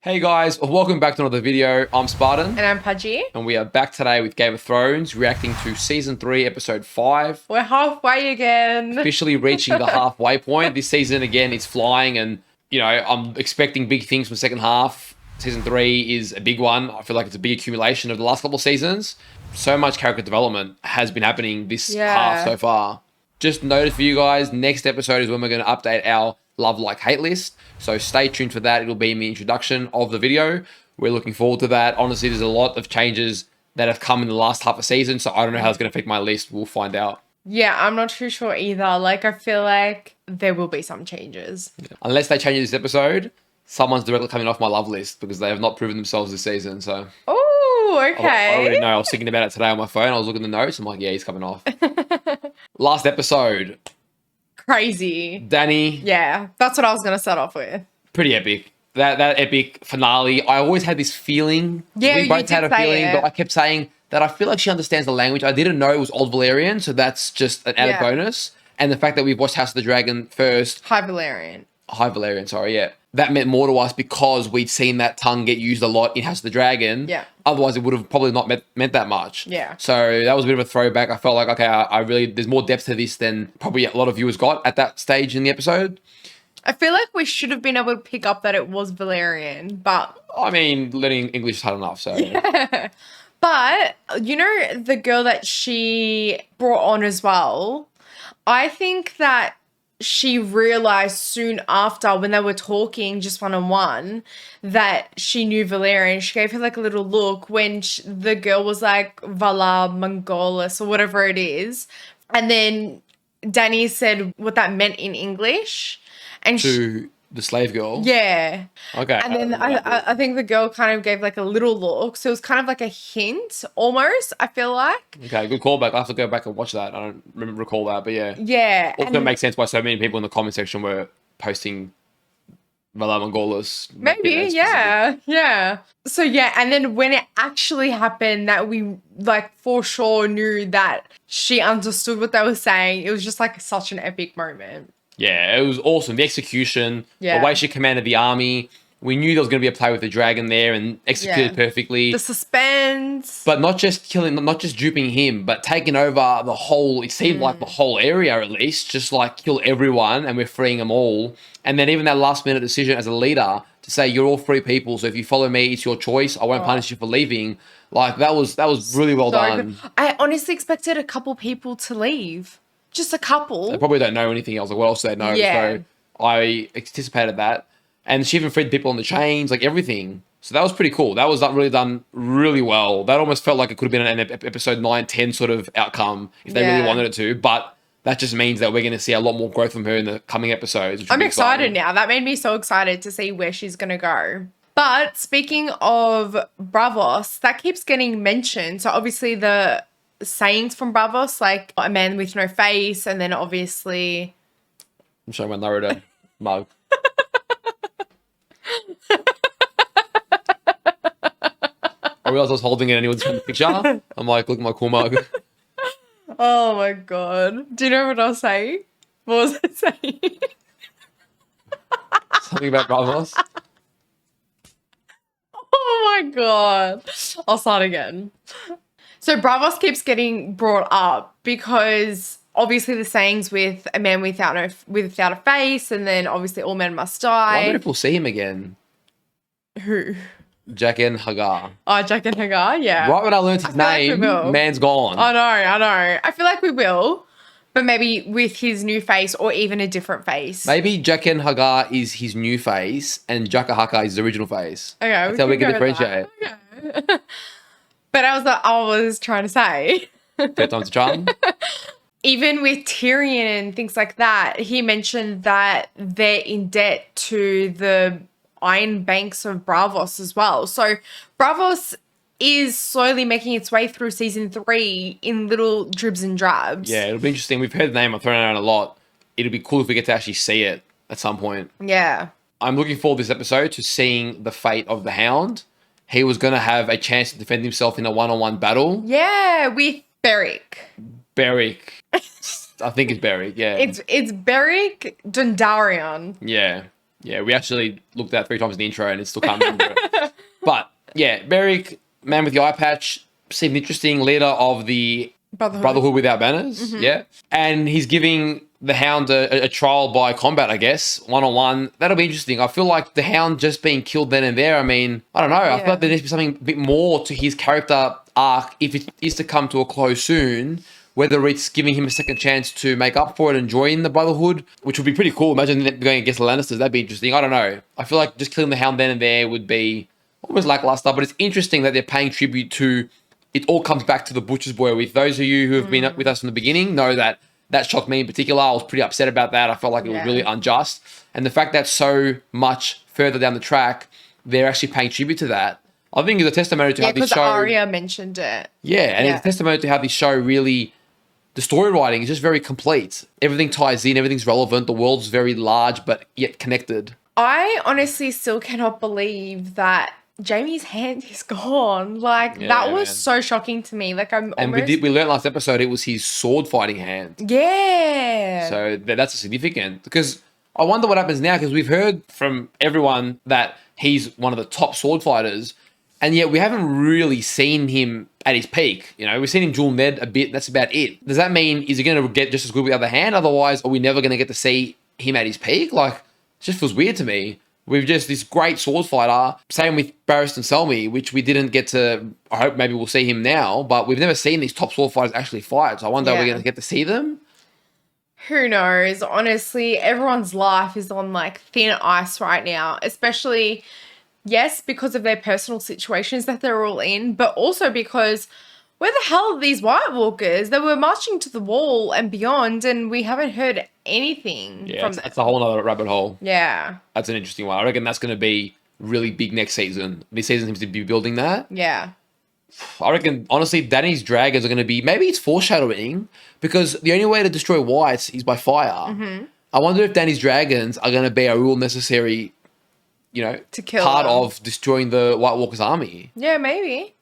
Hey guys, welcome back to another video. I'm Spartan. And I'm Pudgy. And we are back today with Game of Thrones, reacting to Season 3, Episode 5. We're halfway again. Officially reaching the halfway point. This season, again, is flying and, I'm expecting big things from the second half. Season 3 is a big one. I feel like it's a big accumulation of the last couple of seasons. So much character development has been happening this half so far. Just noted for you guys, next episode is when we're going to update our love, like, hate list. So stay tuned for that. It'll be in the introduction of the video. We're looking forward to that. Honestly, there's a lot of changes that have come in the last half a season, so I don't know how it's going to affect my list. We'll find out. Yeah, I'm not too sure either. Like, I feel like there will be some changes. Yeah. Unless they change this episode, someone's directly coming off my love list because they have not proven themselves this season. So, oh, okay. I already know. I was thinking about it today on my phone. I was looking at the notes. I'm like, yeah, he's coming off. Last episode. Crazy. Dany. Yeah, that's what I was going to start off with. Pretty epic. That epic finale. I always had this feeling. Yeah, we both had a feeling, but I kept saying that I feel like she understands the language. I didn't know it was Old Valyrian, so that's just an added bonus. And the fact that we've watched House of the Dragon first. High Valyrian. High Valyrian, sorry, yeah. That meant more to us because we'd seen that tongue get used a lot in House of the Dragon. Yeah. Otherwise, it would have probably not meant that much. Yeah. So that was a bit of a throwback. I felt like, okay, I really, there's more depth to this than probably a lot of viewers got at that stage in the episode. I feel like we should have been able to pick up that it was Valyrian, but... I mean, learning English is hard enough, so... Yeah. But, you know, the girl that she brought on as well, I think that she realized soon after when they were talking just one-on-one that she knew Valyrian. She gave her like a little look when the girl was like Vala Mongolis or whatever it is. And then Dany said what that meant in English. And to the slave girl? Yeah. Okay. And then I think the girl kind of gave like a little look. So it was kind of like a hint almost, I feel like. Okay, good callback. I have to go back and watch that. I don't recall that, but yeah. Yeah. Also, it makes sense why so many people in the comment section were posting Vala Mongolis. Maybe, yeah. Yeah. So yeah, and then when it actually happened that we like for sure knew that she understood what they were saying, it was just like such an epic moment. Yeah, it was awesome. The execution, the way she commanded the army. We knew there was going to be a play with the dragon there and executed perfectly. The suspense. But not just duping him, but taking over the whole, it seemed like the whole area at least, just like kill everyone and we're freeing them all. And then even that last minute decision as a leader to say, you're all free people, so if you follow me, it's your choice. I won't punish you for leaving. Like that was really well done. Good. I honestly expected a couple people to leave. Just a couple. They probably don't know anything else. Like, what else do they know? Yeah. So I anticipated that. And she even freed people on the chains, like everything. So that was pretty cool. That was really done really well. That almost felt like it could have been an episode 9, 10 sort of outcome if they really wanted it to. But that just means that we're going to see a lot more growth from her in the coming episodes. I'm excited now. That made me so excited to see where she's going to go. But speaking of Braavos, that keeps getting mentioned. So obviously the sayings from Braavos, like a man with no face, and then obviously... I'm showing my Naruto mug. I realized I was holding it and he was trying to picture. I'm like, look at my cool mug. Oh my god. Do you know what I was saying? What was I saying? Something about Braavos. Oh my god. I'll start again. So Braavos keeps getting brought up because obviously the sayings with a man without a face, and then obviously all men must die. I wonder if we'll see him again. Who? Jaqen H'ghar. Oh, Jaqen H'ghar, yeah. Right when I learned his name, man's gone. I know. I feel like we will, but maybe with his new face or even a different face. Maybe Jaqen H'ghar is his new face and Jaqen H'ghar is his original face. Okay, that's how we can differentiate. Okay. But I was trying to say. Third time's a charm. Even with Tyrion and things like that, he mentioned that they're in debt to the Iron Banks of Braavos as well. So Braavos is slowly making its way through season 3 in little dribs and drabs. Yeah, it'll be interesting. We've heard the name, I've thrown it around a lot. It'll be cool if we get to actually see it at some point. Yeah. I'm looking forward this episode to seeing the fate of the Hound. He was going to have a chance to defend himself in a one-on-one battle. Yeah, with Beric. I think it's Beric, yeah. It's Beric Dondarrion. Yeah. Yeah, we actually looked at 3 times in the intro and it still can't remember it. But yeah, Beric, man with the eye patch, seemed interesting. Leader of the Brotherhood Without Banners. Yeah. And he's giving the Hound a trial by combat, I guess, 1-on-1. That'll be interesting. I feel like the Hound just being killed then and there. I mean, I don't know. I feel like there needs to be something a bit more to his character arc if it is to come to a close soon. Whether it's giving him a second chance to make up for it and join the Brotherhood, which would be pretty cool. Imagine them going against the Lannisters. That'd be interesting. I don't know. I feel like just killing the Hound then and there would be almost lackluster, but it's interesting that they're paying tribute to. It all comes back to the Butcher's Boy. With those of you who have been with us from the beginning, know that shocked me in particular. I was pretty upset about that. I felt like it was really unjust. And the fact that so much further down the track, they're actually paying tribute to that, I think is a testimony to how this show... Yeah, because Arya mentioned it. Yeah, and it's a testimony to how this show really... The story writing is just very complete. Everything ties in, everything's relevant, the world's very large but yet connected. I honestly still cannot believe that Jaime's hand is gone. Like, that was so shocking to me. Like, I'm almost... And we learned last episode it was his sword fighting hand. Yeah. So that's significant. Because I wonder what happens now, because we've heard from everyone that he's one of the top sword fighters, and yet we haven't really seen him at his peak. You know, we've seen him dual Ned a bit. That's about it. Does that mean, is he going to get just as good with the other hand? Otherwise, are we never going to get to see him at his peak? Like, it just feels weird to me. We've just this great sword fighter. Same with Barristan Selmy, which we didn't get to. I hope maybe we'll see him now, but we've never seen these top sword fighters actually fight. So I wonder if we're going to get to see them. Who knows? Honestly, everyone's life is on like thin ice right now, especially, yes, because of their personal situations that they're all in, but also because where the hell are these White Walkers? They were marching to the Wall and beyond, and we haven't heard anything from them. That's a whole other rabbit hole. Yeah. That's an interesting one. I reckon that's going to be really big next season. This season seems to be building that. Yeah. I reckon, honestly, Dany's dragons are going to be... Maybe it's foreshadowing, because the only way to destroy Whites is by fire. Mm-hmm. I wonder if Dany's dragons are going to be a real necessary, you know, to kill part them. of destroying the White Walkers' army. Yeah, maybe.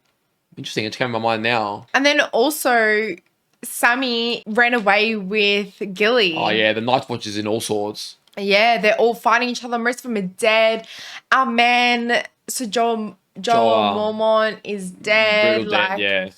Interesting. It's coming to my mind now. And then also, Sammy ran away with Gilly. Oh, yeah. The Night Watchers in all sorts. Yeah, they're all fighting each other. Most of them are dead. Our man, Sir Joel Mormont is dead. Brutal dead, yeah.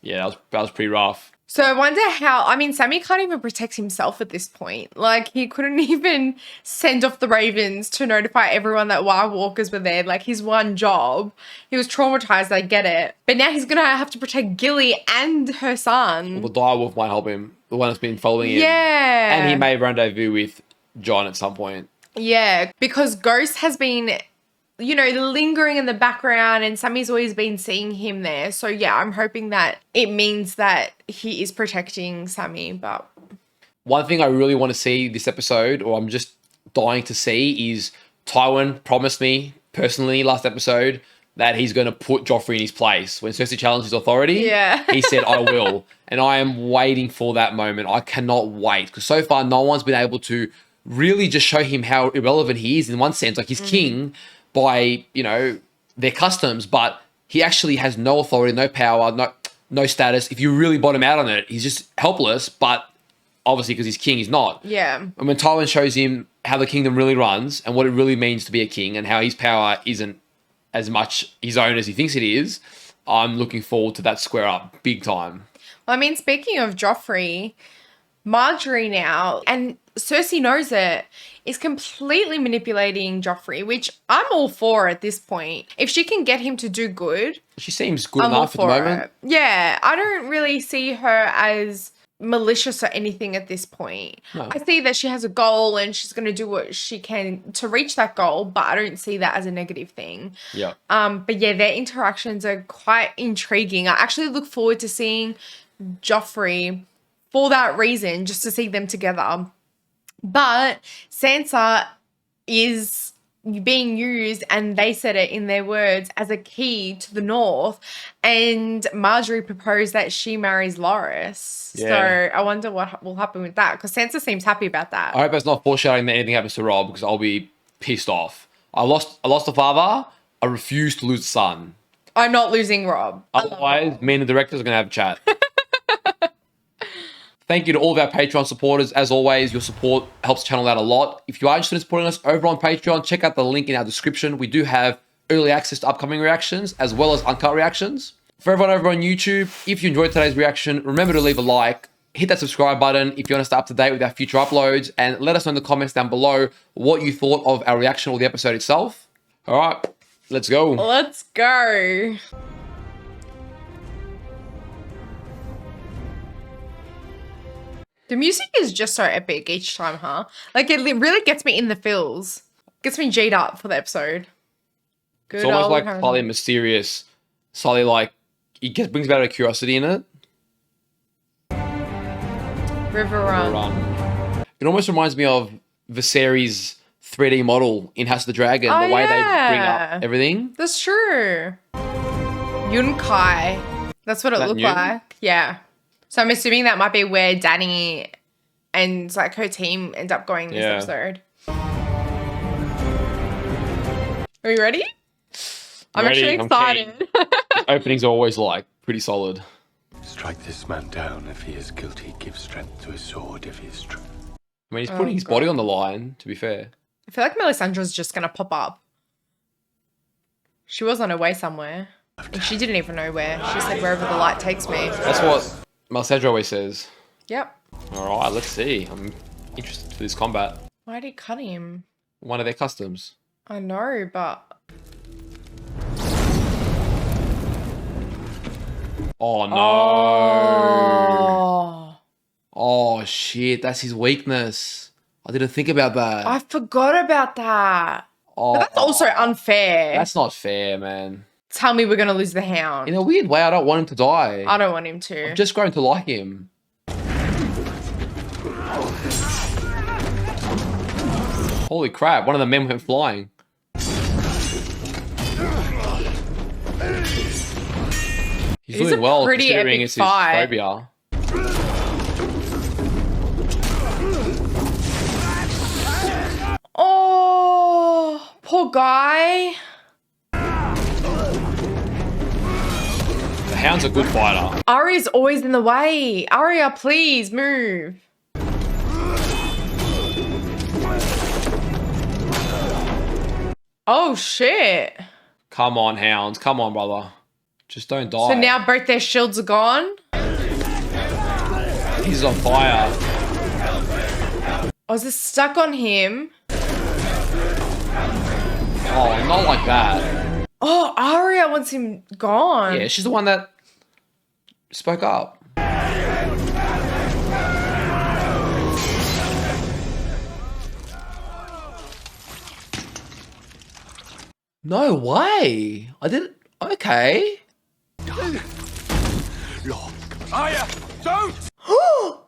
Yeah, that was pretty rough. So I wonder how... I mean, Sammy can't even protect himself at this point. Like, he couldn't even send off the Ravens to notify everyone that White Walkers were there. Like, his one job. He was traumatized, I get it. But now he's going to have to protect Gilly and her son. Well, the direwolf might help him. The one that's been following him. Yeah. And he may rendezvous with Jon at some point. Yeah, because Ghost has been... you know, lingering in the background, and Sammy's always been seeing him there. So yeah, I'm hoping that it means that he is protecting Sammy. But one thing I really want to see this episode, or I'm just dying to see, is Tywin promised me personally last episode that he's going to put Joffrey in his place. When Cersei challenged his authority, he said, I will. And I am waiting for that moment. I cannot wait, because so far no one's been able to really just show him how irrelevant he is in one sense. Like, he's king by, you know, their customs, but he actually has no authority, no power, no status. If you really bottom out on it, he's just helpless, but obviously because he's king, he's not. Yeah. And when Tywin shows him how the kingdom really runs and what it really means to be a king and how his power isn't as much his own as he thinks it is, I'm looking forward to that square up big time. Well, I mean, speaking of Joffrey, Marjorie now, and Cersei knows it, is completely manipulating Joffrey, which I'm all for at this point. If she can get him to do good, she seems good enough at the moment. It. Yeah, I don't really see her as malicious or anything at this point. No. I see that she has a goal and she's going to do what she can to reach that goal, but I don't see that as a negative thing. Yeah. But yeah, their interactions are quite intriguing. I actually look forward to seeing Joffrey for that reason, just to see them together. But Sansa is being used, and they said it in their words, as a key to the North. And Marjorie proposed that she marries Loras. Yeah. So I wonder what will happen with that, because Sansa seems happy about that. I hope it's not foreshadowing that anything happens to Robb, because I'll be pissed off. I lost a father. I refuse to lose a son. I'm not losing Robb. Otherwise, me and the directors are going to have a chat. Thank you to all of our Patreon supporters. As always, your support helps the channel out a lot. If you are interested in supporting us over on Patreon, check out the link in our description. We do have early access to upcoming reactions as well as uncut reactions. For everyone over on YouTube, if you enjoyed today's reaction, remember to leave a like, hit that subscribe button if you want to stay up to date with our future uploads, and let us know in the comments down below what you thought of our reaction or the episode itself. All right, let's go. Let's go. The music is just so epic each time, huh? Like, it really gets me in the feels. Gets me G'd up for the episode. Good It's almost old like Harry. slightly brings about a curiosity in it. River Run. Run. It almost reminds me of Viserys' 3D model in House of the Dragon. Oh, the way they bring yeah. up everything. That's true. Yunkai. That's what it That looked Yun? like. Yeah. So I'm assuming that might be where Dany and like her team end up going this Yeah. episode. Are you ready? I'm Ready, actually I'm excited. Openings are always like pretty solid. Strike this man down if he is guilty. Give strength to his sword if he is true. I mean, he's putting his body on the line, to be fair. I feel like Melisandre's just going to pop up. She was on her way somewhere. And she didn't even know where. She said wherever the light takes me. That's what Melisandre always says. Yep. All right, let's see. I'm interested for this combat. Why did he cut him? One of their customs. I know, but... Oh, no. Oh. Oh, shit. That's his weakness. I didn't think about that. I forgot about that. Oh, But that's also unfair. That's not fair, man. Tell me we're going to lose the hound. In a weird way, I don't want him to die. I don't want him to. I'm just growing to like him. Holy crap, one of the men went flying. He's It's doing a well pretty considering epic it's his fight. phobia. Oh, poor guy. The Hound's a good fighter. Arya's always in the way. Arya, please move. Oh, shit. Come on, Hounds. Come on, brother. Just don't die. So now both their shields are gone? He's on fire. Oh, is it stuck on him? Oh, not like that. Oh, Arya wants him gone. Yeah, she's the one that spoke up. No way. I didn't. Okay. Lord. Arya, don't!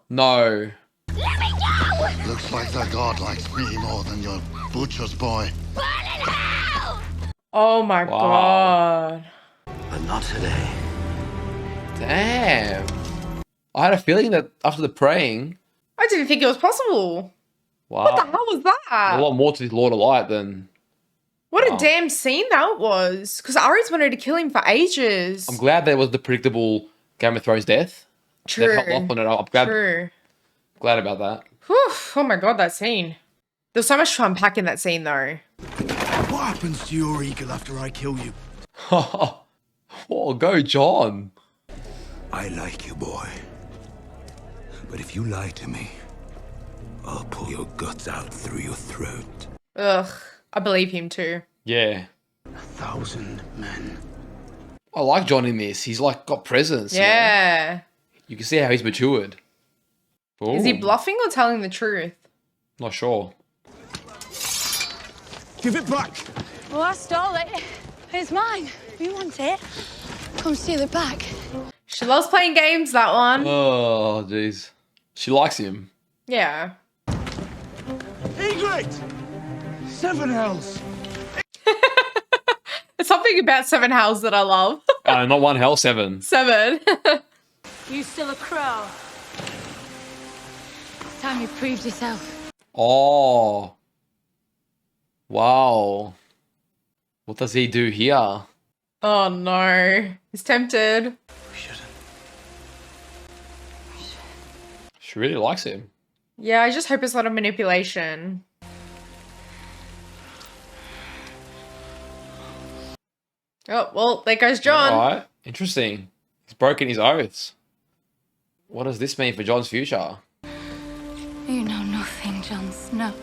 No. Looks like the god likes me more than your butcher's boy. Oh my Wow. god. But not today. Damn. I had a feeling that after the praying, I didn't think it was possible. wow, What the hell was a that? lot more to the Lord of Light than. What Wow. a damn scene that was. Because Arya's wanted to kill him for ages. I'm glad there was the predictable Game of Thrones death. True. They've held off on it. I'm True. glad about that. Whew. Oh my god, that scene. There's so much to unpack in that scene though. What happens to your eagle after I kill you? Oh, go, John. I like you, boy. But if you lie to me, I'll pull your guts out through your throat. Ugh. I believe him too. Yeah. 1,000 men. I like John in this. He's like got presence. you know? Yeah. You can see how he's matured. Is he Ooh, bluffing or telling the truth? Not sure. Give it back! Well, I stole it. It's mine. You want it? Come steal it back. She loves playing games, that one. Oh, jeez. She likes him. Yeah. Eaglet! 7 hells! There's something about Seven Hells that I love. Not one hell, 7. 7. You still a crow? Time you proved yourself. Oh. Wow. What does he do here? Oh no. He's tempted. We shouldn't. She really likes him. Yeah, I just hope it's not a manipulation. Oh, well, there goes John. All right. Interesting. He's broken his oaths. What does this mean for John's future? You know nothing, Jon Snow.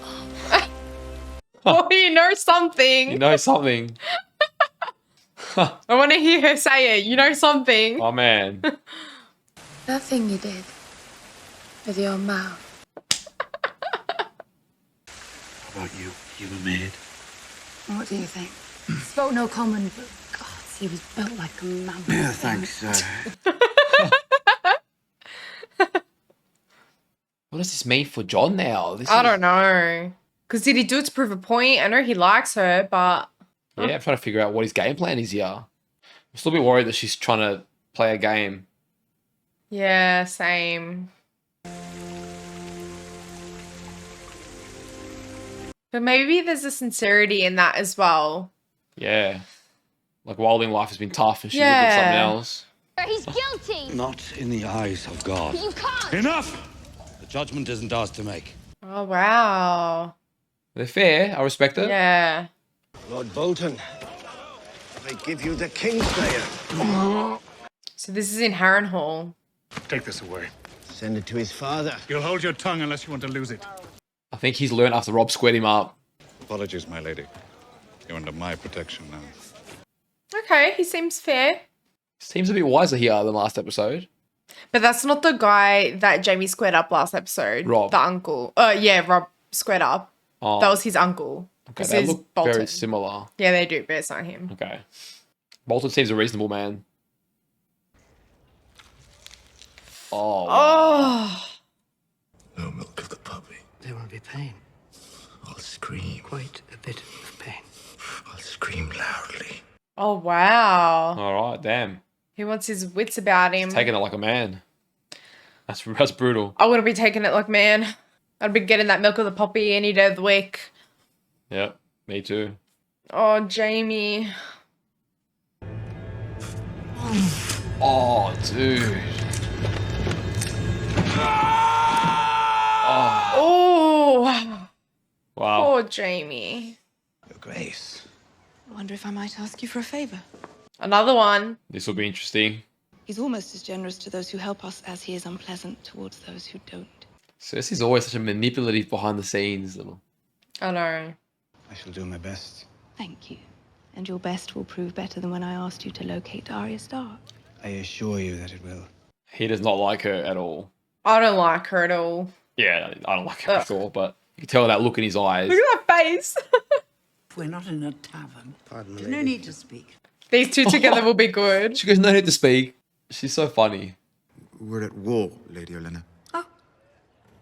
Oh, you know something. You know something. I want to hear her say it. You know something. Oh, man. That thing you did with your mouth. How about you? You were made. What do you think? Spoke no common, but God, he was built like a mammoth. Yeah, thanks. What does this mean for John now? I don't know. Because did he do it to prove a point? I know he likes her, but... Yeah, I'm trying to figure out what his game plan is here. I'm still a bit worried that she's trying to play a game. Yeah, same. But maybe there's a sincerity in that as well. Yeah. Like, wilding life has been tough and she's looking for something Yeah. else. He's guilty. Not in the eyes of God. You can't. Enough! The judgment isn't ours to make. Oh, wow. They're fair. I respect it. Yeah. Lord Bolton, I give you the Kingslayer. So this is in Harrenhal. Take this away. Send it to his father. You'll hold your tongue unless you want to lose it. I think he's learned after Rob squared him up. Apologies, my lady. You're under my protection now. Okay, he seems fair. Seems a bit wiser here than last episode. But that's not the guy that Jamie squared up last episode. Rob. The uncle. Yeah, Rob squared up. Oh, That was his uncle. okay. This They is look Bolton. very similar. Yeah, they do, but it's not him. Okay. Bolton seems a reasonable man. Oh. Oh. No milk of the puppy. There will be pain. I'll scream. Quite a bit of pain. I'll scream loudly. Oh, wow. All right, damn. He wants his wits about him. Taking it like a man. That's brutal. I wouldn't be taking it like man. I'd be getting that milk of the poppy any day of the week. Yep, me too. Oh, Jamie. Oh, dude. Oh. Wow. Poor Jamie. Your Grace. I wonder if I might ask you for a favor. Another one. This will be interesting. He's almost as generous to those who help us as he is unpleasant towards those who don't. Cersei's always such a manipulative behind the scenes. I know. I shall do my best. Thank you. And your best will prove better than when I asked you to locate Arya Stark. I assure you that it will. He does not like her at all. I don't like her at all. Yeah, I don't like her at all, but you can tell that look in his eyes. Look at that face. We're not in a tavern. Pardon me. There's no need to speak. These two together will be good. She goes, no need to speak. She's so funny. We're at war, Lady Olenna. Oh,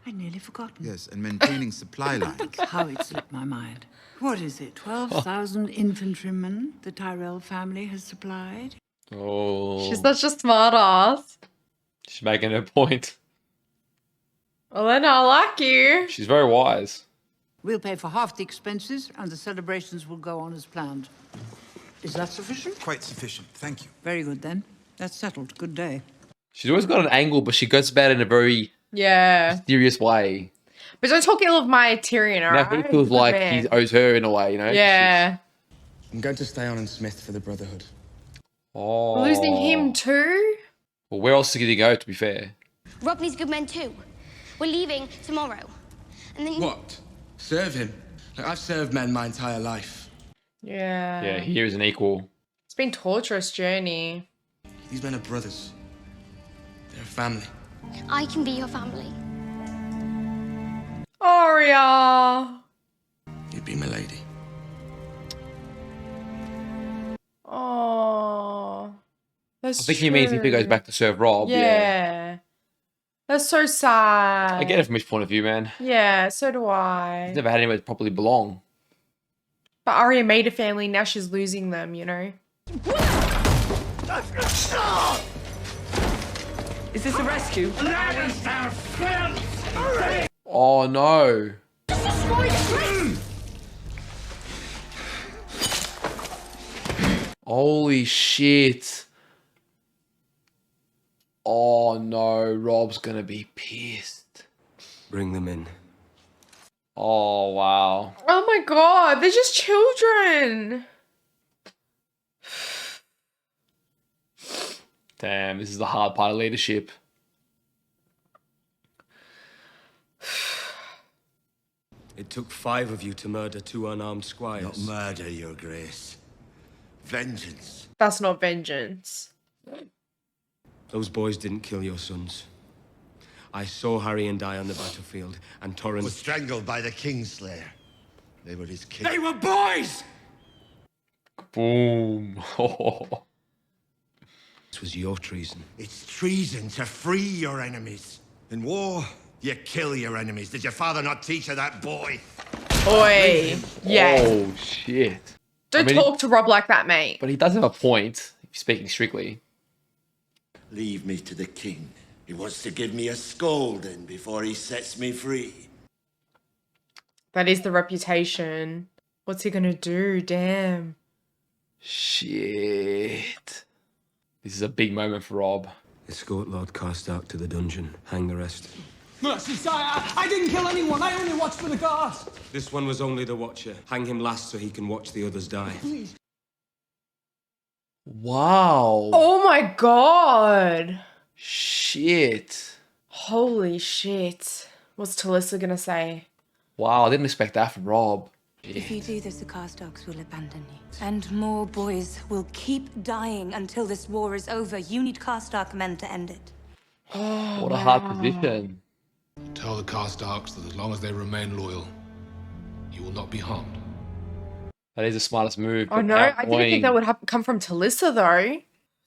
I'd nearly forgotten. Yes, and maintaining supply lines. How it slipped my mind. What is it, 12,000 infantrymen the Tyrell family has supplied? Oh. She's such a smart ass. She's making her point. Well, then I like you. She's very wise. We'll pay for half the expenses and the celebrations will go on as planned. Is that sufficient? Quite sufficient, thank you. Very good then. That's settled. Good day. She's always got an angle, but she goes about it in a very Yeah. mysterious way. But don't talk ill of my Tyrion, Now alright? he feels Good like man. he owes her in a way, you know? Yeah. I'm going to stay on in Smith for the Brotherhood. Oh. Losing him too? Well, where else is he going to go, to be fair? Rob needs good men too. We're leaving tomorrow. And then What? Serve him? Like, I've served men my entire life. Yeah. Yeah, he is an equal. It's been a torturous journey. These men are brothers. They're a family. I can be your family. Arya. You'd be my lady. Oh. That's I think he means if he goes back to serve Rob. Yeah. That's so sad. I get it from his point of view, man. Yeah, so do I. He's never had anywhere to properly belong. But Arya made a family, now she's losing them, you know? Is this a rescue? Oh, no. Holy shit. Oh, no. Rob's going to be pissed. Bring them in. Oh, wow. Oh my god, they're just children. Damn, this is the hard part of leadership. It took 5 of you to murder 2 unarmed Not squires. murder, Your Grace. Vengeance. That's not vengeance. Those boys didn't kill your sons. I saw Harry die on the battlefield, and Torrance Was strangled by the Kingslayer. They were his king. They were boys! Boom. This was your treason. It's treason to free your enemies. In war, you kill your enemies. Did your father not teach her that, boy? Oi. Yeah. Oh, shit. Don't talk to Rob like that, mate. But he does have a point, speaking strictly. Leave me to the king. He wants to give me a scolding before he sets me free. That is the reputation. What's he gonna do? Damn. Shit. This is a big moment for Rob. Escort Lord Karstark to the dungeon. Hang the rest. Mercy, sire, I didn't kill anyone. I only watched for the guards. This one was only the Watcher. Hang him last so he can watch the others die. Please. Wow. Oh my god. Shit. Holy shit. What's Talissa gonna say? Wow, I didn't expect that from Rob. If you do this, the Karstarks will abandon you. And more boys will keep dying until this war is over. You need Karstark men to end it. Oh, What a hard position. Tell the Karstarks that as long as they remain loyal, you will not be harmed. That is the smartest move. Oh no, I didn't think that would come from Talissa though.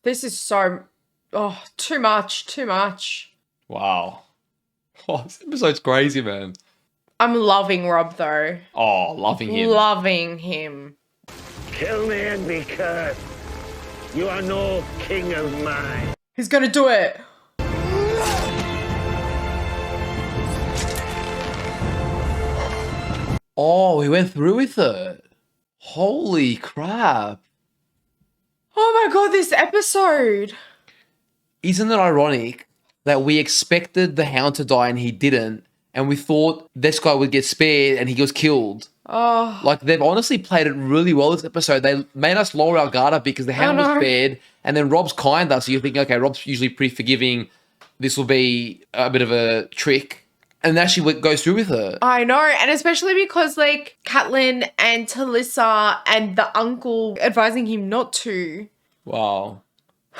This is so... Oh, too much. Too much. Wow. Oh, this episode's crazy, man. I'm loving Rob though. Oh, loving him. Loving him. Kill me and be cursed. You are no king of mine. He's gonna do it. Oh, he went through with it. Holy crap. Oh my god, this episode. Isn't it ironic that we expected the Hound to die and he didn't, and we thought this guy would get spared and he was killed? Oh. Like, they've honestly played it really well this episode. They made us lower our guard up because the Hound was spared, and then Rob's kinder, so you're thinking, okay, Rob's usually pretty forgiving. This will be a bit of a trick. And then she goes through with her. I know, and especially because, like, Catelyn and Talissa and the uncle advising him not to. Wow.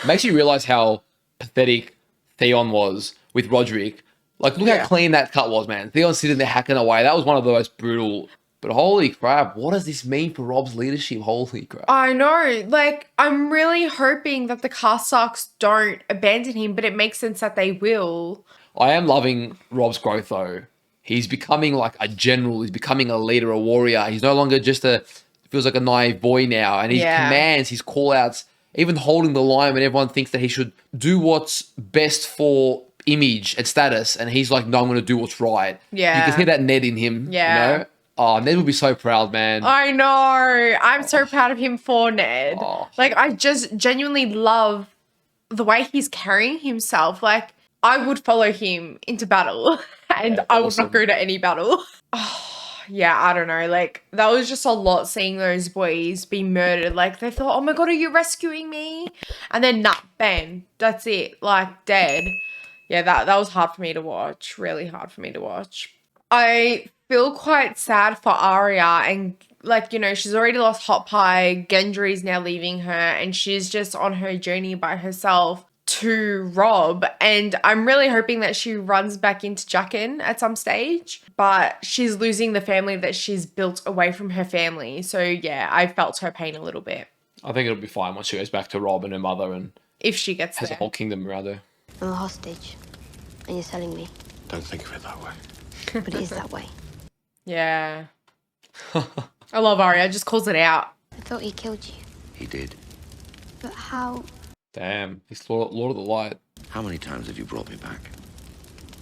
Makes you realise how pathetic Theon was with Roderick. Like, look how clean that cut was, man. Theon sitting there hacking away. That was one of the most brutal. But holy crap, what does this mean for Rob's leadership? Holy crap. I know. Like, I'm really hoping that the Karstarks don't abandon him, but it makes sense that they will. I am loving Rob's growth, though. He's becoming like a general. He's becoming a leader, a warrior. He's no longer just feels like a naive boy now. And his commands, his call-outs, even holding the line when everyone thinks that he should do what's best for image and status. And he's like, no, I'm going to do what's right. Yeah. You can hear that Ned in him, you know? Oh, Ned will be so proud, man. I know. I'm so proud of him for Ned. Like, I just genuinely love the way he's carrying himself. Like, I would follow him into battle and I would not go to any battle. Oh, yeah, I don't know. Like, that was just a lot seeing those boys be murdered. Like, they thought, oh my God, are you rescuing me? And then, nah, bam, that's it. Like, dead. Yeah, that was hard for me to watch. Really hard for me to watch. I feel quite sad for Arya and, like, you know, she's already lost Hot Pie. Gendry's now leaving her and she's just on her journey by herself to Rob, and I'm really hoping that she runs back into Jaqen at some stage, but she's losing the family that she's built away from her family. So yeah, I felt her pain a little bit. I think it'll be fine once she goes back to Rob and her mother and if she gets has there. a whole kingdom around her. I'm a hostage, and you're selling me. Don't think of it that way. But it is that way. Yeah. I love Arya, just calls it out. I thought he killed you. He did. But how? Damn, he's Lord of the Light. How many times have you brought me back?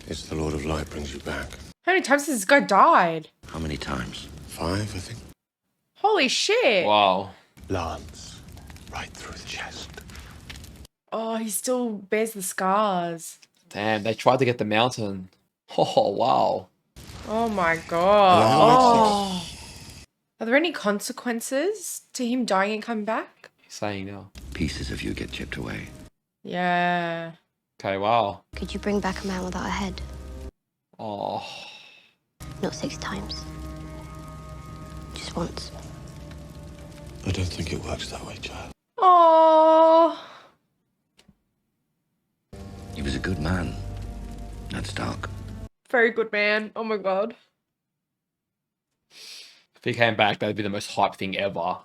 It's the Lord of Light brings you back. How many times has this guy died? How many times? 5, I think. Holy shit. Wow. Lance, right through the chest. Oh, he still bears the scars. Damn, they tried to get the mountain. Oh, wow. Oh my god. Oh. Are there any consequences to him dying and coming back? He's saying now. Pieces of you get chipped away. Yeah. Okay, wow. Could you bring back a man without a head? Oh. Not 6 times. Just once. I don't think it works that way, child. Oh. He was a good man, Ned Stark. Very good man. Oh my god. If he came back, that'd be the most hype thing ever.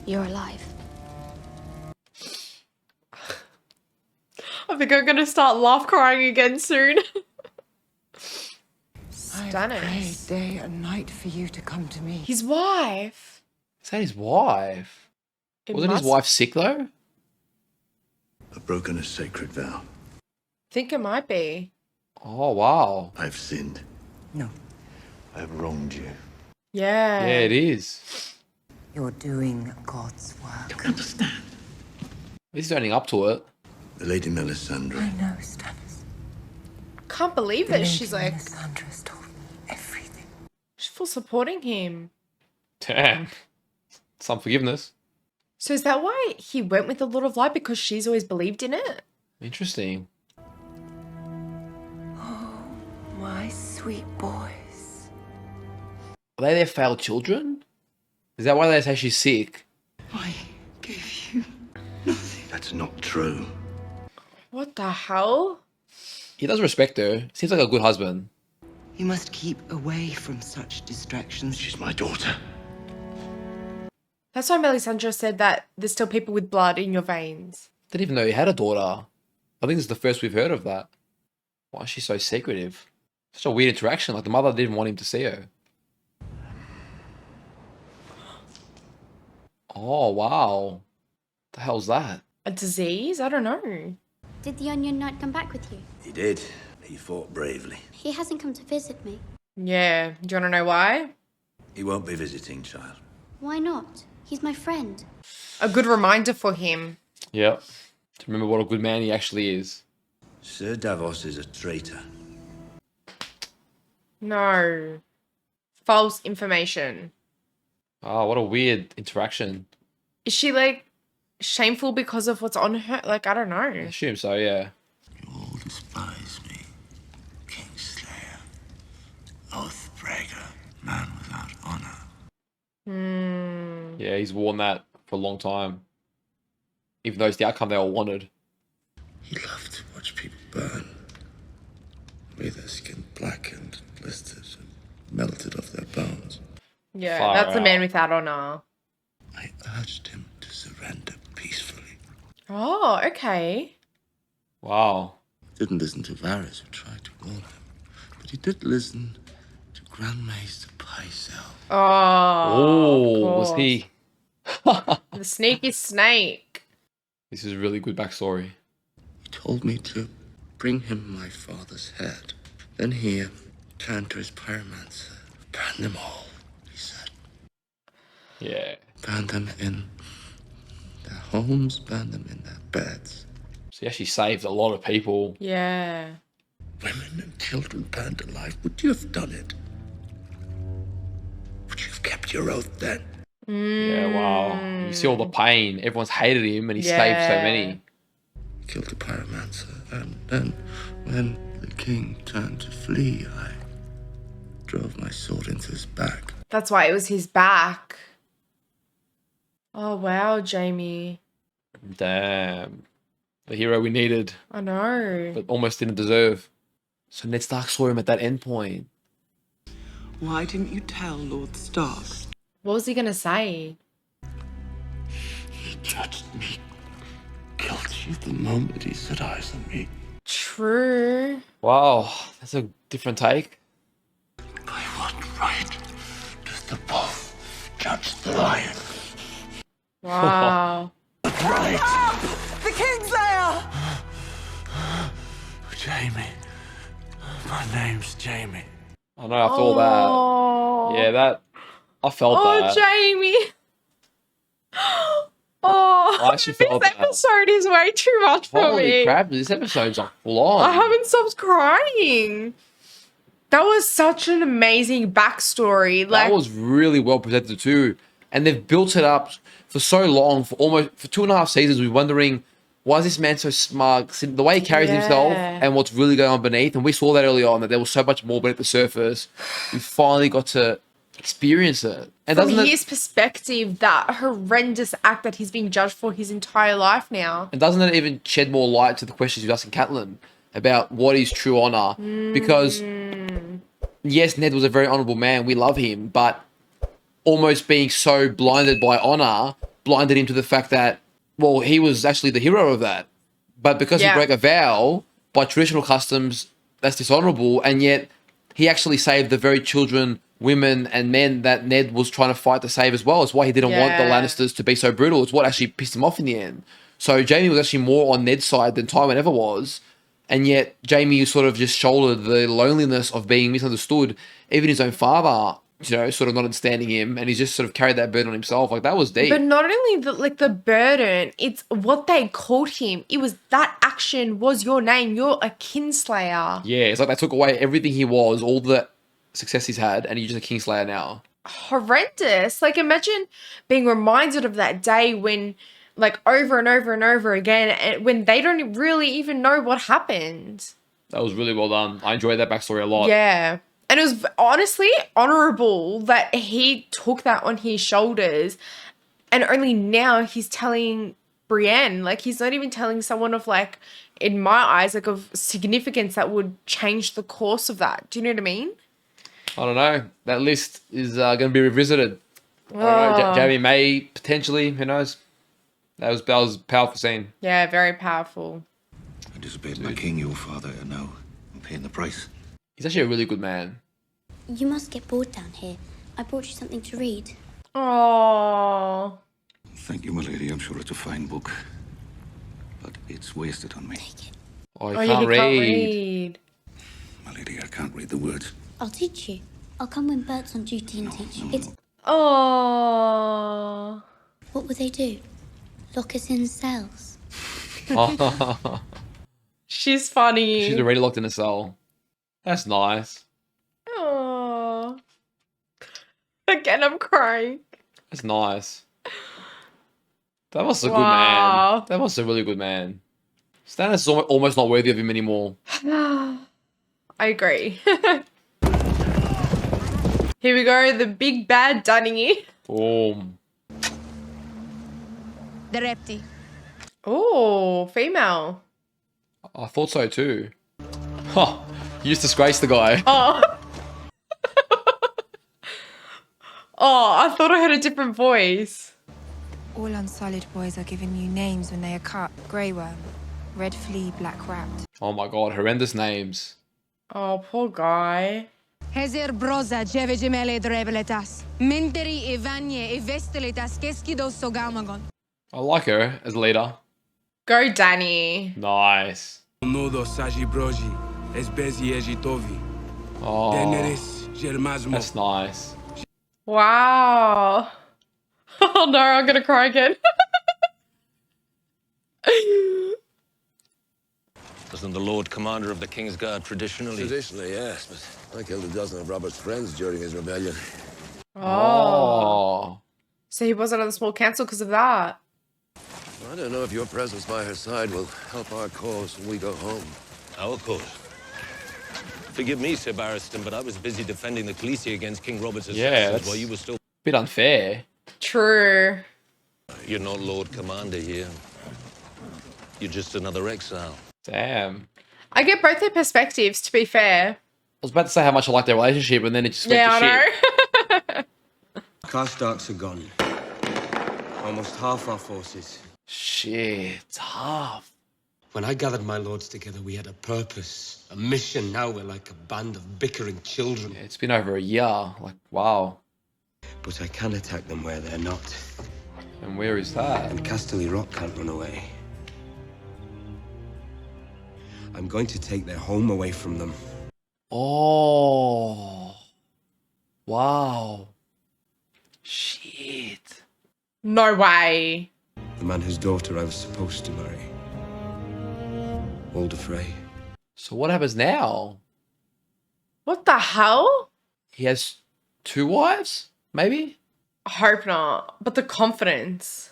You're alive. I think I'm gonna start laugh crying again soon. I prayed day and night for you to come to me. His wife. Is that his wife? It Wasn't his must- wife sick though? I've broken a sacred vow. Think it might be. Oh, wow. I've sinned. No. I have wronged you. Yeah. Yeah, it is. You're doing God's work. Don't understand. He's owning up to it. The Lady Melisandre. I know, Stannis. Can't believe The that Lady she's like Melisandre's told me everything. she's full supporting him. Damn. Some forgiveness. So is that why he went with the Lord of Light? Because she's always believed in it? Interesting. Oh, my sweet boys. Are they their failed children? Is that why they say she's sick? I gave you nothing. That's not true. What the hell? He does respect her. Seems like a good husband. You must keep away from such distractions. She's my daughter. That's why Melisandre said that there's still people with blood in your veins. Didn't even know he had a daughter. I think this is the first we've heard of that. Why is she so secretive? Such a weird interaction. Like the mother didn't want him to see her. Oh, wow. The hell's that? A disease? I don't know. Did the Onion Knight come back with you? He did. He fought bravely. He hasn't come to visit me. Yeah. Do you want to know why? He won't be visiting, child. Why not? He's my friend. A good reminder for him. Yep. To remember what a good man he actually is. Sir Davos is a traitor. No. False information. Oh, what a weird interaction. Is she like shameful because of what's on her? Like, I don't know. I assume so, yeah. You all despise me. Kingslayer. Oathbreaker. Man without honor. Yeah, he's worn that for a long time. Even though it's the outcome they all wanted. He loved to watch people burn. With their skin blackened, blistered, and melted off their bones. Yeah, Far that's a out. man without honor. I urged him to surrender peacefully. Oh, okay. Wow. Didn't listen to Varys, who tried to warn him. But he did listen to Grand Maester Pycelle. Oh, was he? The sneaky snake. This is a really good backstory. He told me to bring him my father's head. Then he turned to his pyromancer. Burn them all, he said. Yeah. Burn them in their homes, burn them in their beds. So he actually saved a lot of people. Yeah. Women and children burned alive. Would you have done it? Would you have kept your oath then? Yeah, wow. You see all the pain. Everyone's hated him and he saved so many. Killed the pyromancer, and then when the king turned to flee, I drove my sword into his back. That's why it was his back. Oh, wow, Jamie. Damn. The hero we needed, I know. but almost didn't deserve. So Ned Stark saw him at that end point. Why didn't you tell Lord Stark? What was he going to say? He judged me guilty the moment he set eyes on me. True. Wow, that's a different take. By what right does the wolf judge the lion? Wow. What right? The Kingslayer! Jamie. My name's Jamie. I know after all that. Yeah, that I felt Oh, that. Jamie. Oh, I actually felt this that. episode is way too much for Holy me. crap, this episode's like full on. I haven't stopped crying. That was such an amazing backstory. That Like, was really well presented too. And they've built it up for so long, for 2.5 seasons. We're wondering, why is this man so smug? The way he carries himself and what's really going on beneath. And we saw that early on, that there was so much more beneath the surface. We finally got to experience it. And from doesn't his perspective, that horrendous act that he's been judged for his entire life now. And doesn't it even shed more light to the questions you're asking Catelyn about what is true honor? Because yes, Ned was a very honorable man. We love him, but almost being so blinded by honor blinded him to the fact that, well, he was actually the hero of that. But because he broke a vow by traditional customs, that's dishonorable. And yet he actually saved the very children, women, and men that Ned was trying to fight to save as well. It's why he didn't want the Lannisters to be so brutal. It's what actually pissed him off in the end. So Jaime was actually more on Ned's side than Tywin ever was. And yet Jaime sort of just shouldered the loneliness of being misunderstood. Even his own father, you know, sort of not understanding him, and he's just sort of carried that burden on himself. Like, that was deep. But not only the burden, it's what they called him. It was that action was your name. You're a kinslayer. Yeah, it's like they took away everything he was, all the success he's had, and he's just a Kingslayer now. Horrendous. Like, imagine being reminded of that day when, like, over and over and over again, and when they don't really even know what happened. That was really well done. I enjoyed that backstory a lot. Yeah. And it was honestly honorable that he took that on his shoulders. And only now he's telling Brienne. Like, he's not even telling someone of, like, in my eyes, like, of significance that would change the course of that. Do you know what I mean? I don't know. That list is going to be revisited. I don't know. Jaime may potentially. Who knows? That was a powerful scene. Yeah, very powerful. I disobeyed my king, your father, and now I'm paying the price. He's actually a really good man. You must get bored down here. I brought you something to read. Oh. Thank you, my lady. I'm sure it's a fine book. But it's wasted on me. Oh, you can't read. My lady, I can't read the words. I'll teach you. I'll come when Bert's on duty and teach you. It's... Oh. What would they do? Lock us in cells? She's funny. She's already locked in a cell. That's nice. Oh. Again, I'm crying. That's nice. That was a good Wow. man. That was a really good man. Stannis is almost not worthy of him anymore. I agree. Here we go, the big bad Dunny. Boom. The Repti. Oh, female. I thought so too. Huh. You just disgraced the guy. Oh. Oh, I thought I heard a different voice. All Unsullied boys are given new names when they are cut. Grey Worm, Red Flea, Black Rat. Oh my god, horrendous names. Oh, poor guy. Hezer broza djeve gemele dreveletas. Menteri evanye evesteletas keskido sogamagon. I like her as a leader. Go, Danny. Nice. Nudo saji broji, esbezi ejitovi. Oh, Daenerys germasmo. that's nice. Wow. Oh no, I'm gonna cry again. Wasn't the Lord Commander of the King's Guard traditionally? Traditionally, yes, but I killed a dozen of Robert's friends during his rebellion. Oh. So he wasn't on the small council because of that. I don't know if your presence by her side will help our cause when we go home. Our cause? Forgive me, Sir Barristan, but I was busy defending the Khaleesi against King Robert's assassins Yeah, that's while you were still... bit unfair. True. You're not Lord Commander here. You're just another exile. Damn. I get both their perspectives, to be fair. I was about to say how much I like their relationship, and then it just went Yeah, to shit. I know. Karstarks are gone. Almost half our forces. Shit, tough. When I gathered my lords together, we had a purpose, a mission. Now we're like a band of bickering children. It's been over a year. Like, wow. But I can attack them where they're not. And where is that? And Casterly Rock can't run away. I'm going to take their home away from them. Oh. Wow. Shit. No way. The man whose daughter I was supposed to marry. Walder Frey. So what happens now? What the hell? He has 2 wives? Maybe? I hope not. But the confidence.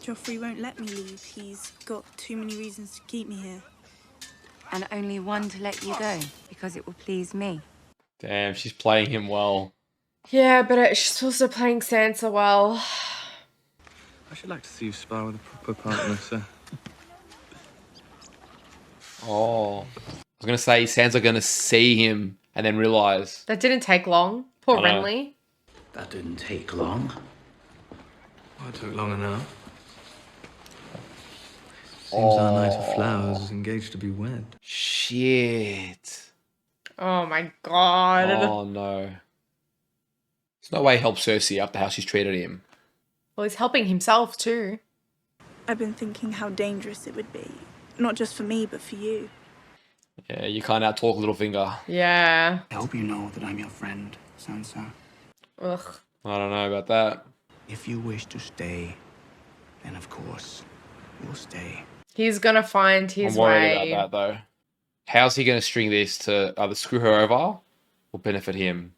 Joffrey won't let me leave. He's got too many reasons to keep me here. And only one to let you go, because it will please me. Damn, she's playing him well. Yeah, but she's also playing Sansa well. I should like to see you spar with a proper partner, sir. Oh. I was going to say, Sansa going to see him and then realise. That didn't take long. Poor I know. Renly. That didn't take long. Well, it took long enough. Seems our Knight of Flowers is engaged to be wed. Shit. Oh my god. Oh no. There's no way he helps Cersei after how she's treated him. Well, he's helping himself too. I've been thinking how dangerous it would be. Not just for me, but for you. Yeah, you can't out-talk Littlefinger. Yeah. I hope you know that I'm your friend, Sansa. Ugh. I don't know about that. If you wish to stay, then of course, you'll stay. He's gonna find his I'm worried way. about that though. How's he going to string this to either screw her over or benefit him?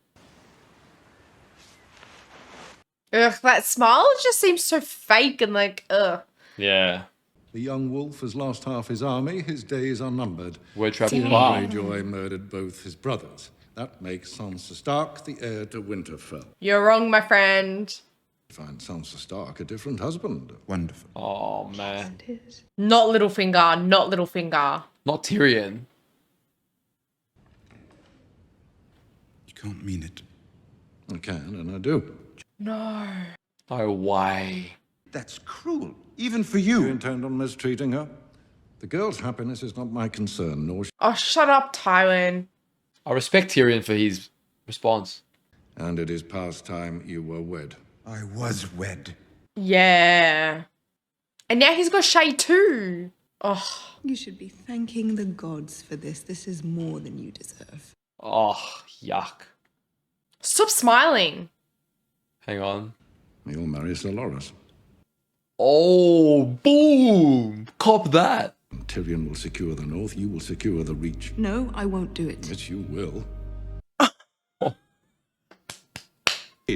Ugh, that smile just seems so fake and like, ugh. Yeah. The young wolf has lost half his army. His days are numbered. Word trap Theon bar. Greyjoy murdered both his brothers. That makes Sansa Stark the heir to Winterfell. You're wrong, my friend. Find Sansa Stark a different husband. Wonderful. Oh, man. Not Littlefinger, not Littlefinger. Not Tyrion. You can't mean it. I can, and I do. No. No way. That's cruel, even for you. You intend on mistreating her? The girl's happiness is not my concern, nor... Oh, shut up, Tywin. I respect Tyrion for his response. And it is past time you were wed. I was wed. Yeah. And now he's got Shay too. Oh. You should be thanking the gods for this. This is more than you deserve. Oh, yuck. Stop smiling. Hang on. You'll marry Sir Loras. Oh, boom. Cop that. Tyrion will secure the north, you will secure the reach. No, I won't do it. Yes, you will.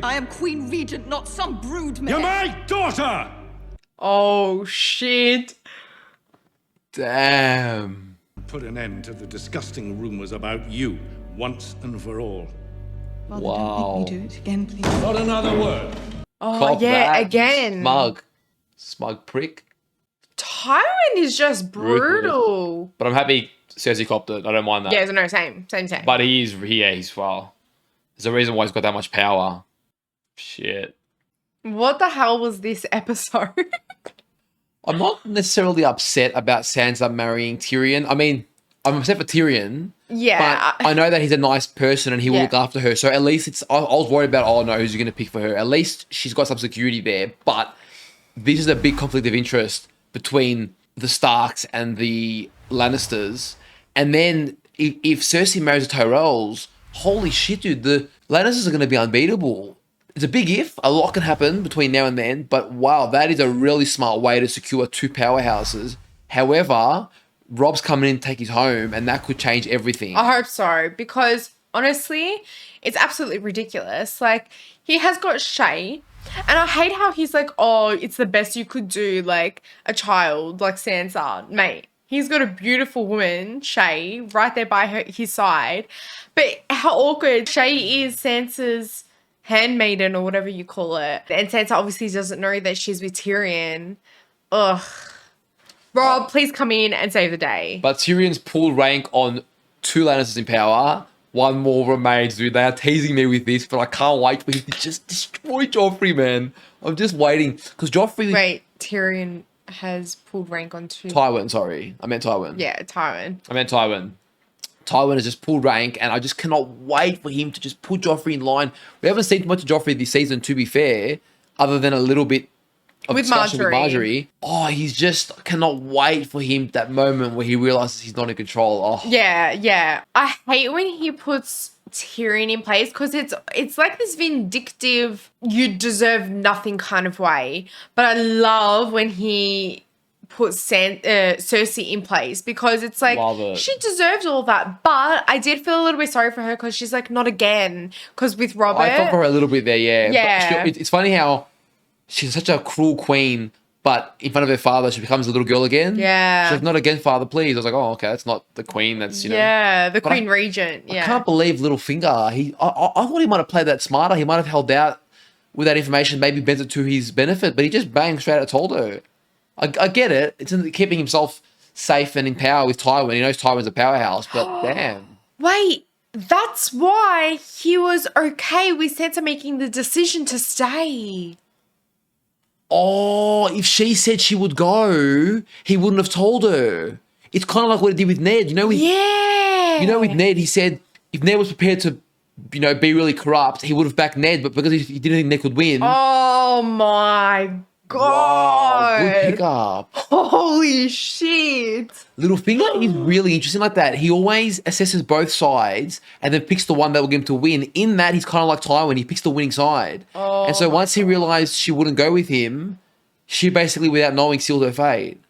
I am Queen Regent, not some brood You're my daughter! Oh, shit. Damn. Put an end to the disgusting rumors about you, once and for all. Father, Wow. don't make me do it again, please. Not another word. Oh, Cop yeah, that. again. Smug prick. Tywin is just brutal. But I'm happy Cersei copped it. I don't mind that. Yeah, no, same. But he's well. There's a reason why he's got that much power. Shit. What the hell was this episode? I'm not necessarily upset about Sansa marrying Tyrion. I mean, I'm upset for Tyrion. Yeah. But I know that he's a nice person and he will look after her. So at least I was worried about, oh no, who's he going to pick for her? At least she's got some security there. But this is a big conflict of interest between the Starks and the Lannisters. And then if Cersei marries the Tyrells, holy shit, dude, the Lannisters are going to be unbeatable. It's a big if. A lot can happen between now and then. But wow, that is a really smart way to secure 2 powerhouses. However, Rob's coming in to take his home, and that could change everything. I hope so, because honestly, it's absolutely ridiculous. Like, he has got Shay, and I hate how he's like, oh, it's the best you could do, like a child, like Sansa. Mate, he's got a beautiful woman, Shay, right there by his side. But how awkward. Shay is Sansa's handmaiden or whatever you call it. And Sansa obviously doesn't know that she's with Tyrion. Ugh. Rob, please come in and save the day. But Tyrion's pulled rank on 2 Lannisters in power. 1 more remains, dude. They are teasing me with this, but I can't wait for him to just destroy Joffrey, man. I'm just waiting. Because Joffrey... Wait, Tyrion has pulled rank on 2. Tywin, sorry. I meant Tywin. Yeah, Tywin. I meant Tywin. Tywin has just pulled rank, and I just cannot wait for him to just put Joffrey in line. We haven't seen much of Joffrey this season, to be fair, other than a little bit of with discussion Marjorie. with Marjorie. Oh, he's just cannot wait for him, that moment where he realizes he's not in control. Oh, Yeah. I hate when he puts Tyrion in place because it's like this vindictive, you deserve nothing kind of way. But I love when he puts Cersei in place because it's like she deserved all that. But I did feel a little bit sorry for her because she's like, not again. Because with Robert, I felt for her a little bit there, yeah. Yeah. But it's funny how she's such a cruel queen, but in front of her father, she becomes a little girl again. Yeah. She's like, not again, father, please. I was like, oh, okay, that's not the queen. That's, you know. Yeah, the Queen Regent. Yeah. I can't believe Littlefinger. I thought he might have played that smarter. He might have held out with that information, maybe bent it to his benefit, but he just bang straight out told her. I get it. It's in keeping himself safe and in power with Tywin. He knows Tywin's a powerhouse, but damn. Wait, that's why he was okay with Sansa making the decision to stay. Oh, if she said she would go, he wouldn't have told her. It's kind of like what he did with Ned. You know, with Ned, he said if Ned was prepared to, you know, be really corrupt, he would have backed Ned, but because he didn't think Ned could win. Oh my God. Good pickup. Holy shit. Littlefinger is really interesting like that. He always assesses both sides and then picks the one that will get him to win. In that, he's kind of like Tywin. He picks the winning side. Oh, and so once he realized she wouldn't go with him, she basically, without knowing, sealed her fate.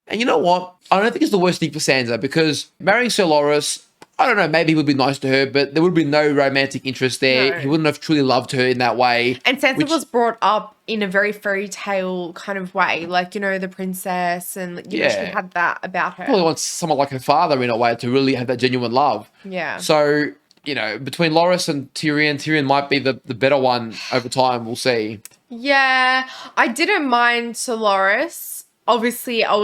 And you know what? I don't think it's the worst thing for Sansa because marrying Sir Loras, I don't know, maybe he would be nice to her, but there would be no romantic interest there. No. He wouldn't have truly loved her in that way. And Sansa was brought up in a very fairy tale kind of way. Like, you know, the princess and, you know, she had that about her. Probably wants someone like her father in a way to really have that genuine love. Yeah. So, you know, between Loras and Tyrion might be the better one over time. We'll see. Yeah. I didn't mind Sir Loras. Obviously, I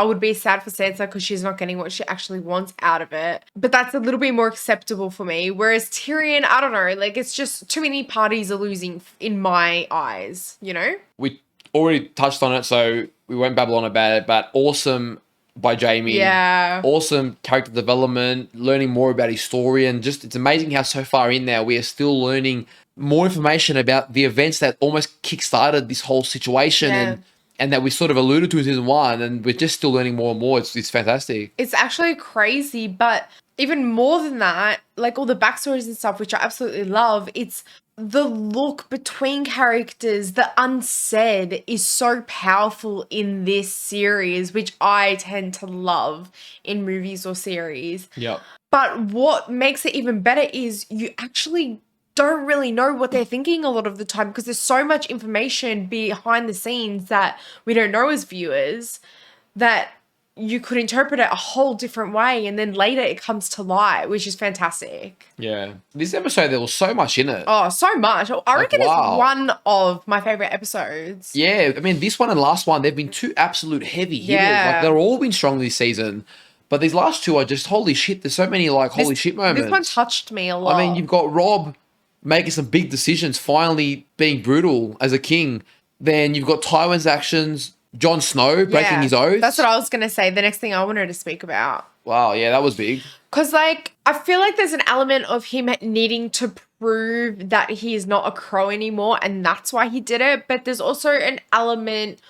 would be sad for Sansa because she's not getting what she actually wants out of it. But that's a little bit more acceptable for me. Whereas Tyrion, I don't know, like it's just too many parties are losing in my eyes, you know? We already touched on it, so we won't babble on about it, but awesome by Jaime. Yeah. Awesome character development, learning more about his story, and just it's amazing how so far in there we are still learning more information about the events that almost kickstarted this whole situation and that we sort of alluded to in season 1, and we're just still learning more and more. It's fantastic. It's actually crazy, but even more than that, like all the backstories and stuff, which I absolutely love, it's the look between characters, the unsaid is so powerful in this series, which I tend to love in movies or series. Yep. But what makes it even better is you actually don't really know what they're thinking a lot of the time because there's so much information behind the scenes that we don't know as viewers that you could interpret it a whole different way and then later it comes to light, which is fantastic. Yeah. This episode, there was so much in it. Oh, so much. I reckon wow. It's one of my favorite episodes. Yeah. I mean, this one and last one, they've been two absolute heavy hitters. Yeah. Like, they're all been strong this season. But these last two are just, holy shit, there's so many, like, holy shit moments. This one touched me a lot. I mean, you've got Rob making some big decisions, finally being brutal as a king. Then you've got Tywin's actions, Jon Snow breaking his oath. That's what I was going to say. The next thing I wanted to speak about. Wow, yeah, that was big. Because, like, I feel like there's an element of him needing to prove that he is not a crow anymore, and that's why he did it. But there's also an element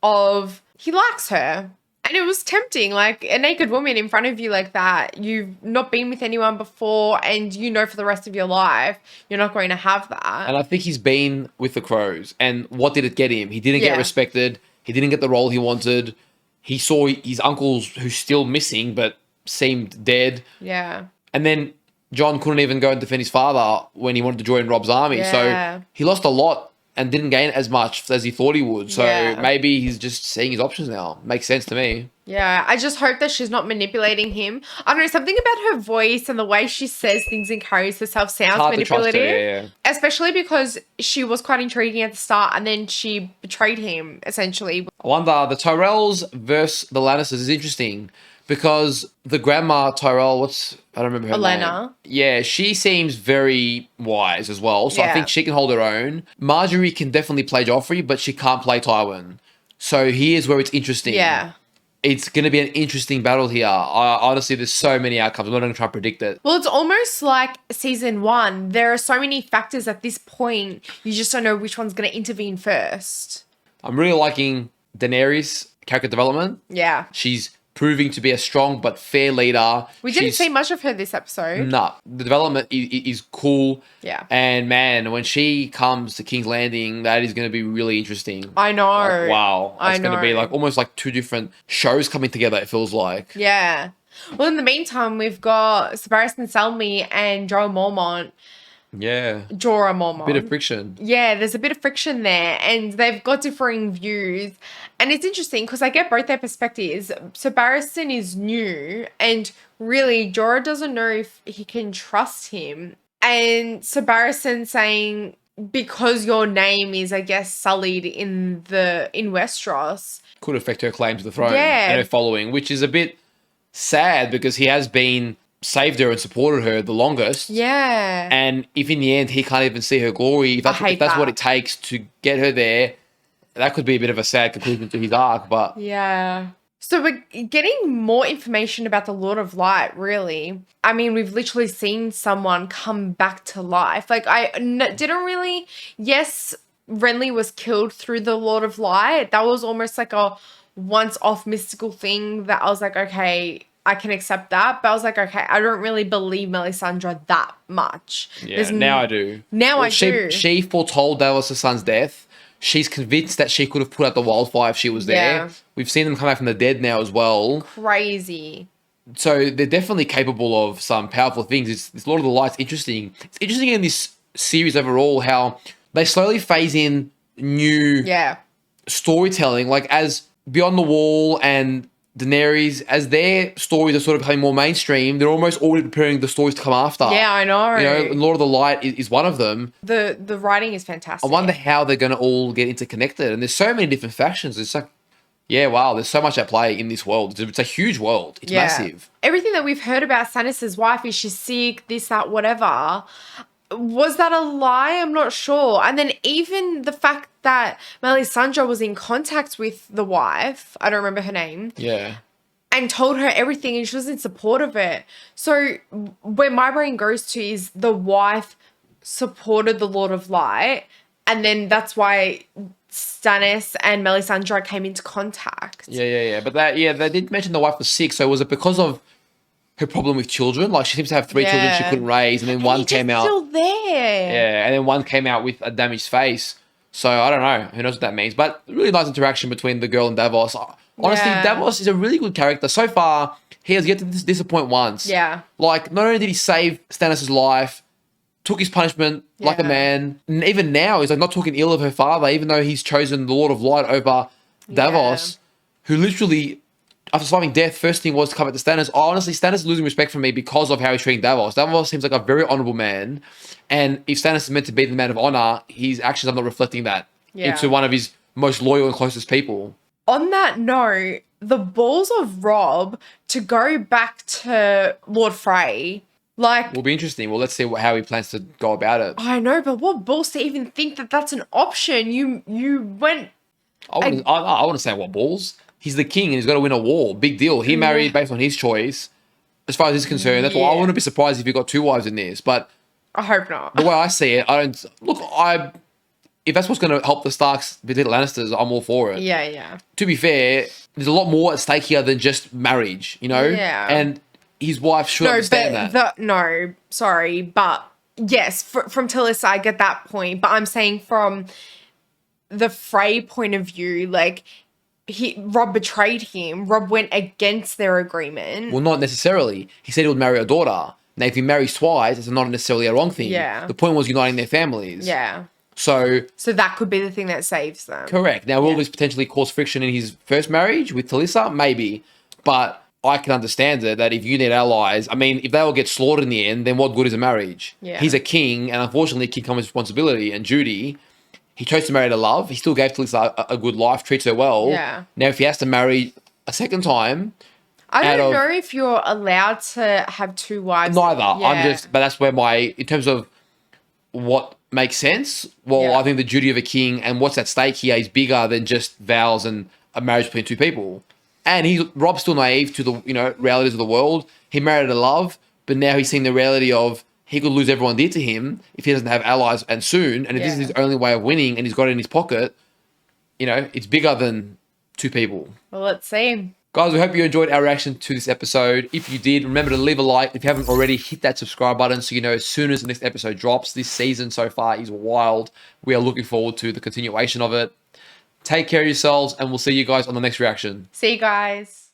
of he likes her. And it was tempting, like a naked woman in front of you like that. You've not been with anyone before and you know for the rest of your life you're not going to have that. And I think he's been with the Crows. And what did it get him? He didn't get respected. He didn't get the role he wanted. He saw his uncles who's still missing but seemed dead. Yeah. And then Jon couldn't even go and defend his father when he wanted to join Rob's army. So he lost a lot and didn't gain as much as he thought he would. So maybe he's just seeing his options now. Makes sense to me. Yeah, I just hope that she's not manipulating him. I don't know, something about her voice and the way she says things and carries herself sounds manipulative. Her, especially because she was quite intriguing at the start and then she betrayed him, essentially. I wonder, the Tyrells versus the Lannisters is interesting because the grandma Tyrell, I don't remember her Olenna. name. Yeah, she seems very wise as well. So I think she can hold her own. Marjorie can definitely play Joffrey, but she can't play Tywin. So here's where it's interesting. Yeah. It's going to be an interesting battle here. Honestly, there's so many outcomes. I'm not going to try and predict it. Well, it's almost like season 1. There are so many factors at this point. You just don't know which one's going to intervene first. I'm really liking Daenerys' character development. Yeah. She's proving to be a strong but fair leader. We didn't see much of her this episode. No, the development is cool. Yeah. And man, when she comes to King's Landing, that is going to be really interesting. I know. Like, wow. I It's going to be know. like almost like two different shows coming together, it feels like. Yeah. Well, in the meantime, we've got Sebastian Salmi and Jorah Mormont. Jorah Mormont. Bit of friction. Yeah, there's a bit of friction there, and they've got differing views. And it's interesting because I get both their perspectives. So Barristan is new, and really, Jorah doesn't know if he can trust him. And so Barristan saying, because your name is, I guess, sullied in Westeros. Could affect her claim to the throne Yeah. and her following, which is a bit sad because he has been saved her and supported her the longest. Yeah. And if in the end he can't even see her glory, if that's, I hate if that's what that. it takes to get her there, that could be a bit of a sad conclusion to his arc. But Yeah. So we're getting more information about the Lord of Light, really. I mean, we've literally seen someone come back to life. Like, didn't really... Yes, Renly was killed through the Lord of Light. That was almost like a once-off mystical thing that I was like, okay, I can accept that. But I was like, okay, I don't really believe Melisandre that much. yeah, now I do. Now I she, do. She foretold Davos' son's death. She's convinced that she could have put out the wildfire if she was there. Yeah. We've seen them come back from the dead now as well. Crazy. So they're definitely capable of some powerful things. It's Lord of the Light's interesting. It's interesting in this series overall how they slowly phase in new storytelling, like as Beyond the Wall and Daenerys, as their stories are sort of becoming more mainstream, they're almost already preparing the stories to come after. Yeah, I know. You know, and Lord of the Light is one of them. The writing is fantastic. I wonder how they're going to all get interconnected. And there's so many different factions. It's like, yeah, wow, there's so much at play in this world. It's a huge world. It's massive. Everything that we've heard about Stannis' wife is she's sick, this, that, whatever. Was that a lie? I'm not sure. And then even the fact that Melisandre was in contact with the wife, I don't remember her name, Yeah. and told her everything and she was in support of it. So where my brain goes to is the wife supported the Lord of Light, and then that's why Stannis and Melisandre came into contact. Yeah. But they did mention the wife was sick. So was it because of her problem with children? Like she seems to have 3 children she couldn't raise, and then one came out. Still there. Yeah, and then one came out with a damaged face. So I don't know. Who knows what that means? But really nice interaction between the girl and Davos. Honestly, Yeah. Davos is a really good character. So far, he has yet to disappoint once. Yeah. Like, not only did he save Stannis' life, took his punishment like a man, and even now he's like not talking ill of her father, even though he's chosen the Lord of Light over Davos, who literally, after surviving death, first thing was to come back to Stannis. Honestly, Stannis is losing respect for me because of how he's treating Davos. Davos seems like a very honourable man, and if Stannis is meant to be the man of honour, his actions are not reflecting that into one of his most loyal and closest people. On that note, the balls of Rob to go back to Lord Frey, like, Will be interesting. Well, let's see how he plans to go about it. I know, but what balls to even think that that's an option? You went. I wouldn't say what balls. He's the king and he's got to win a war. Big deal. He married based on his choice. As far as he's concerned, that's why I wouldn't be surprised if he got 2 wives in this. But I hope not. the way I see it, I don't look. If that's what's going to help the Starks beat the Lannisters, I'm all for it. Yeah. To be fair, there's a lot more at stake here than just marriage, you know? Yeah. And his wife should understand that. No, sorry, but yes, from Talisa, I get that point. But I'm saying from the Frey point of view, like, Rob betrayed him. Rob went against their agreement. Well, not necessarily. He said he would marry a daughter. Now, if he marries twice, it's not necessarily a wrong thing. Yeah. The point was uniting their families. Yeah. So that could be the thing that saves them. correct. Now, will this potentially cause friction in his first marriage with Talisa? Maybe. But I can understand it that if you need allies, I mean, if they all get slaughtered in the end, then what good is a marriage? Yeah. He's a king, and unfortunately, king comes with responsibility and duty. He chose to marry to love. He still gave Talisa a good life, treats her well. Yeah. Now, if he has to marry a second time, I don't know if you're allowed to have 2 wives. neither. Yeah. But that's where in terms of what makes sense, I think the duty of a king and what's at stake here is bigger than just vows and a marriage between 2 people. And Rob's still naive to the realities of the world. He married to love, but now he's seeing the reality of he could lose everyone dear to him if he doesn't have allies and soon. And if this is his only way of winning and he's got it in his pocket, it's bigger than 2 people. Well, let's see. Guys, we hope you enjoyed our reaction to this episode. If you did, remember to leave a like. If you haven't already, hit that subscribe button so you know as soon as the next episode drops. This season so far is wild. We are looking forward to the continuation of it. Take care of yourselves, and we'll see you guys on the next reaction. See you guys.